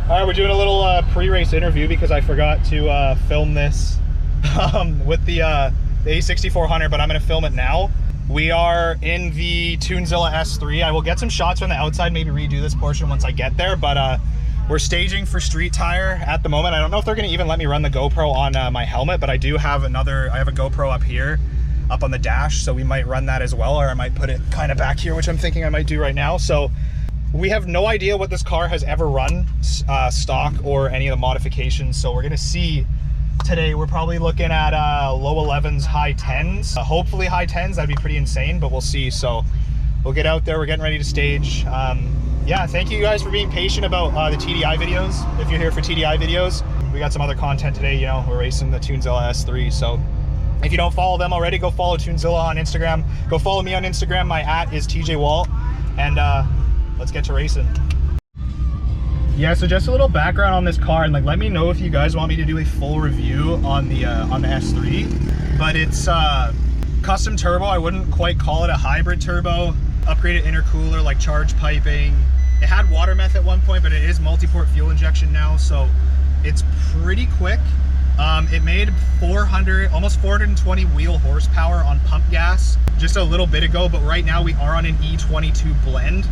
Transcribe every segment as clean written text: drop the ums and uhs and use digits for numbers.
All right, we're doing a little pre-race interview because I forgot to film this with the A6400, but I'm going to film it now. We are in the Tunezilla S3. I will get some shots from the outside, maybe redo this portion once I get there, but we're staging for street tire at the moment. I don't know if they're going to even let me run the GoPro on my helmet, but I do have I have a GoPro up here, up on the dash, so we might run that as well, or I might put it kind of back here, which I'm thinking I might do right now. So we have no idea what this car has ever run stock or any of the modifications, so we're gonna see today. We're probably looking at low 11s, high 10s, hopefully high 10s. That'd be pretty insane, but we'll see. So we'll get out there, we're getting ready to stage. Yeah, thank you guys for being patient about the TDI videos. If you're here for TDI videos, we got some other content today. You know, we're racing the Tunezilla S3, so if you don't follow them already, go follow Tunezilla on Instagram. Go follow me on Instagram. My @ is TJ Walt, and let's get to racing. Yeah, so just a little background on this car, and like, let me know if you guys want me to do a full review on the S3. But it's custom turbo. I wouldn't quite call it a hybrid turbo. Upgraded intercooler, like charge piping. It had water meth at one point, but it is multi-port fuel injection now, so it's pretty quick. It made almost 420 wheel horsepower on pump gas just a little bit ago, but right now we are on an E22 blend.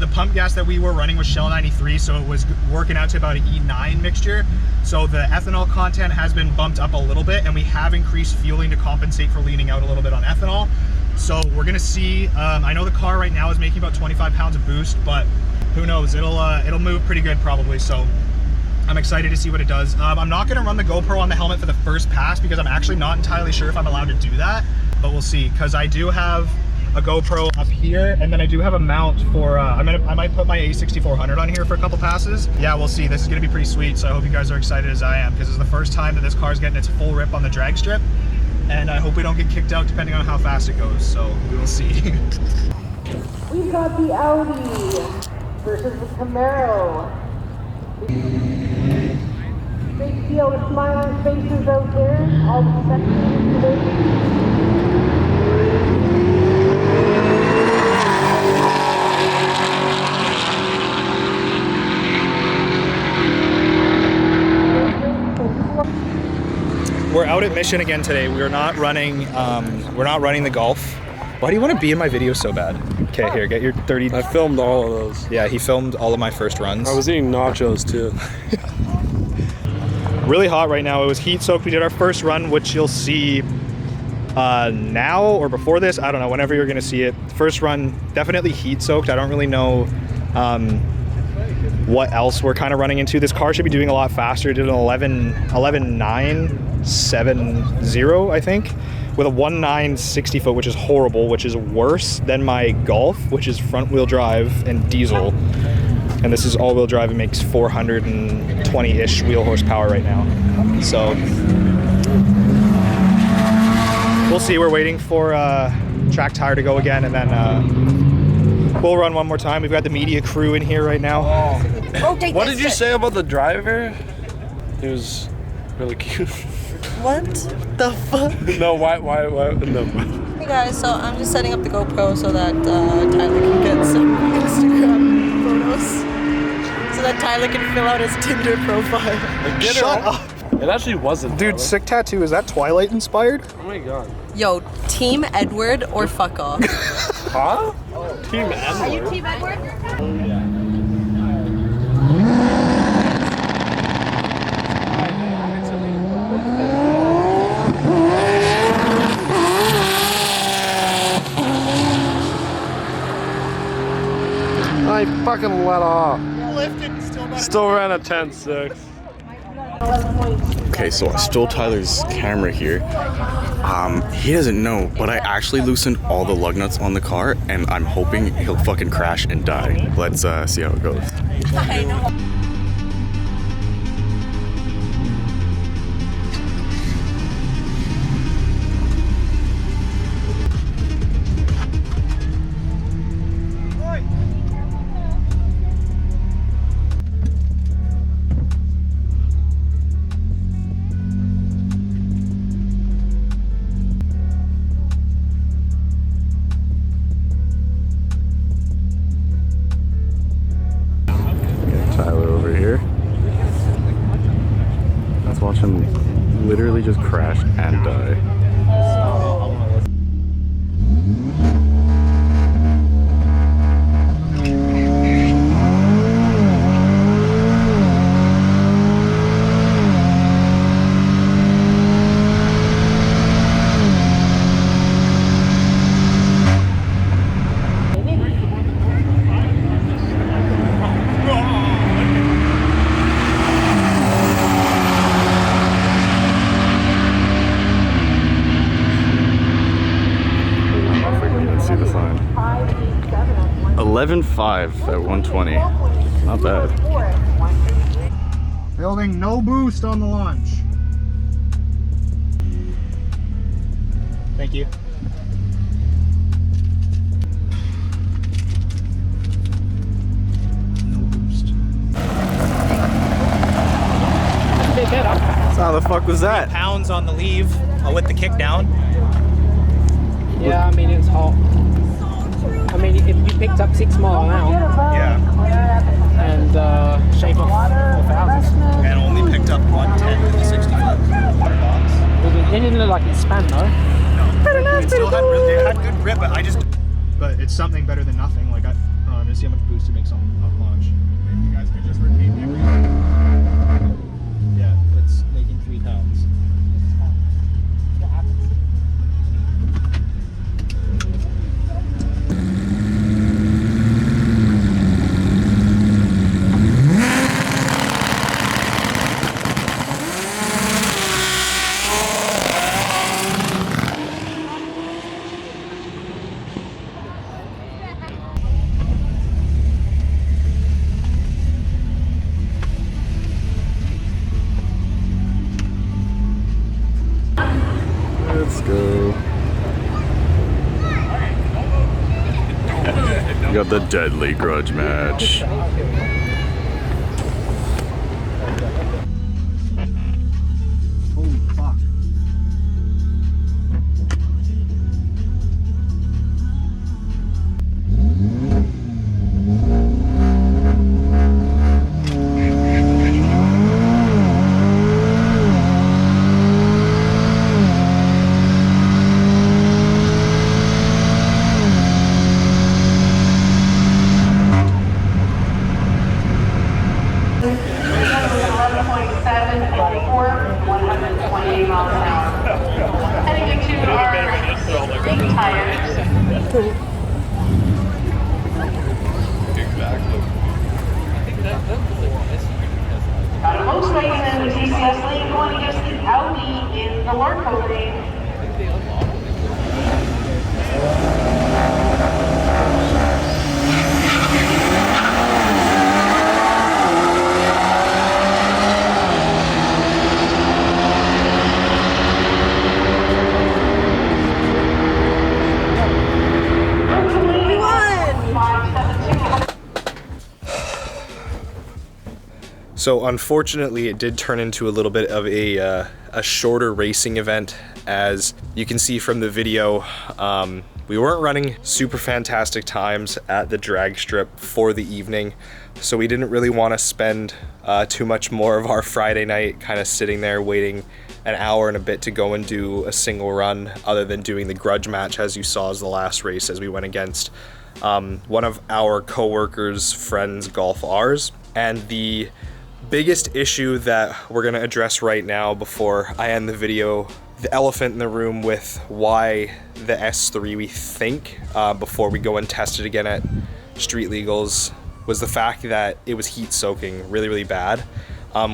The pump gas that we were running was Shell 93, so it was working out to about an E9 mixture. So the ethanol content has been bumped up a little bit, and we have increased fueling to compensate for leaning out a little bit on ethanol. So we're gonna see. I know the car right now is making about 25 pounds of boost, but who knows? It'll move pretty good probably. So I'm excited to see what it does. I'm not gonna run the GoPro on the helmet for the first pass because I'm actually not entirely sure if I'm allowed to do that, but we'll see. Because I do have a GoPro up here, and then I do have a mount for, I might put my A6400 on here for a couple passes. Yeah, we'll see. This is gonna be pretty sweet, so I hope you guys are excited as I am, because it's the first time that this car is getting its full rip on the drag strip, and I hope we don't get kicked out depending on how fast it goes, so we will see. We've got the Audi versus the Camaro. Big deal with smiling faces out there, all the sections today. We're out at Mission again today. We're not running the Golf. Why do you want to be in my video so bad? Okay, here, get your 30. I filmed all of those. Yeah, he filmed all of my first runs. I was eating nachos too. Really hot right now. It was heat soaked. We did our first run, which you'll see now or before this. I don't know, whenever you're gonna see it. First run, definitely heat soaked. I don't really know what else we're kind of running into. This car should be doing a lot faster. It did an 11.970, I think, with a 1.9 60 foot, which is horrible, which is worse than my Golf, which is front wheel drive and diesel. And this is all wheel drive. It makes 420-ish wheel horsepower right now. So we'll see. We're waiting for track tire to go again, and then we'll run one more time. We've got the media crew in here right now. What did you say about the driver? He was really cute. What the fuck? No, why, no. Hey guys, so I'm just setting up the GoPro so that Tyler can get some Instagram photos. So that Tyler can fill out his Tinder profile. Shut up. It actually wasn't. Dude, sick tattoo. Is that Twilight inspired? Oh my god. Yo, Team Edward or fuck off? Huh? Team Edward. Are you Team Edward? Yeah. I fucking let off. Still ran a 10.6. Okay, so I stole Tyler's camera here. He doesn't know, but I actually loosened all the lug nuts on the car, and I'm hoping he'll fucking crash and die. Let's see how it goes. I know. Tyler watch him literally just crash and die. See the sign. 11.5 at 120. Not bad. Building no boost on the launch. Thank you. No boost. So how the fuck was that? Pounds on the leave with the kick down. Yeah, I mean, it was hot. I mean, if you picked up 6 miles an hour Yeah. and shave off 4,000, And only picked up 110 with the 65. it didn't look like it span though. It still had it had good grip, but it's something better than nothing. Like I'm gonna see how much boost it makes on launch. If you guys could just repeat everything. Yeah, it's making 3 pounds. Let's go. We got the deadly grudge match. Holy fuck. Most ladies in the TCS lane going against the Audi in the Larco lane. So unfortunately, it did turn into a little bit of a shorter racing event. As you can see from the video, we weren't running super fantastic times at the drag strip for the evening, so we didn't really want to spend too much more of our Friday night kind of sitting there waiting an hour and a bit to go and do a single run, other than doing the grudge match, as you saw as the last race, as we went against one of our co-workers' friends' Golf R's. And the biggest issue that we're going to address right now before I end the video, the elephant in the room with why the S3 we think before we go and test it again at Street Legals, was the fact that it was heat soaking really bad.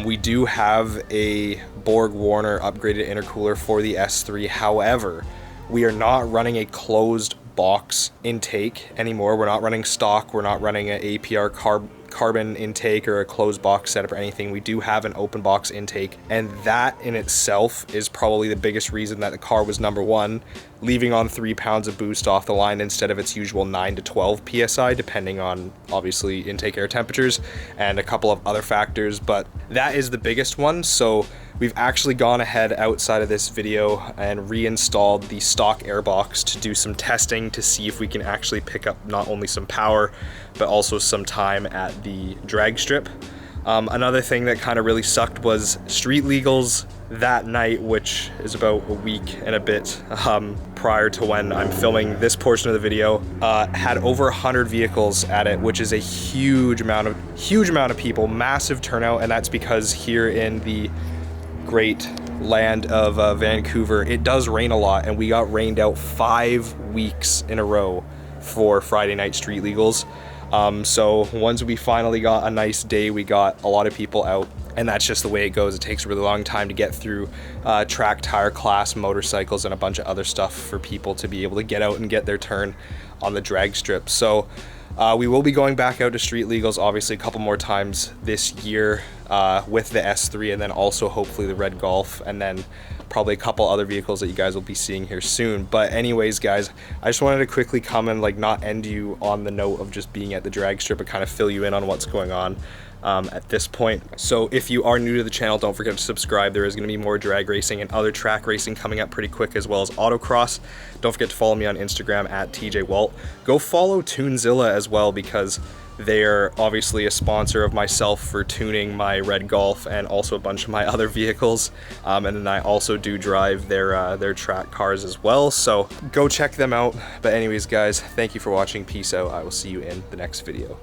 We do have a Borg Warner upgraded intercooler for the S3. However, we are not running a closed box intake anymore. We're not running stock. We're not running an APR carbon intake or a closed box setup or anything. We do have an open box intake, and that in itself is probably the biggest reason that the car was number one, leaving on 3 pounds of boost off the line instead of its usual 9 to 12 psi, depending on obviously intake air temperatures and a couple of other factors, but that is the biggest one. So we've actually gone ahead outside of this video and reinstalled the stock airbox to do some testing to see if we can actually pick up not only some power but also some time at the drag strip. Another thing that kind of really sucked was street legals that night, which is about a week and a bit prior to when I'm filming this portion of the video, had over 100 vehicles at it, which is a huge amount of people, massive turnout, and that's because here in the great land of Vancouver, it does rain a lot, and we got rained out 5 weeks in a row for Friday night street legals. So once we finally got a nice day, we got a lot of people out, and that's just the way it goes. It takes a really long time to get through track tire class motorcycles and a bunch of other stuff for people to be able to get out and get their turn on the drag strip. So we will be going back out to street legals obviously a couple more times this year with the S3, and then also hopefully the red Golf, and then probably a couple other vehicles that you guys will be seeing here soon. But anyways, guys, I just wanted to quickly come and like not end you on the note of just being at the drag strip, but kind of fill you in on what's going on at this point. So if you are new to the channel, don't forget to subscribe. There is going to be more drag racing and other track racing coming up pretty quick, as well as autocross. Don't forget to follow me on Instagram at TJWalt. Go follow Tunezilla as well, because they're obviously a sponsor of myself for tuning my red Golf and also a bunch of my other vehicles. And then I also do drive their track cars as well. So go check them out. But anyways, guys, thank you for watching. Peace out. I will see you in the next video.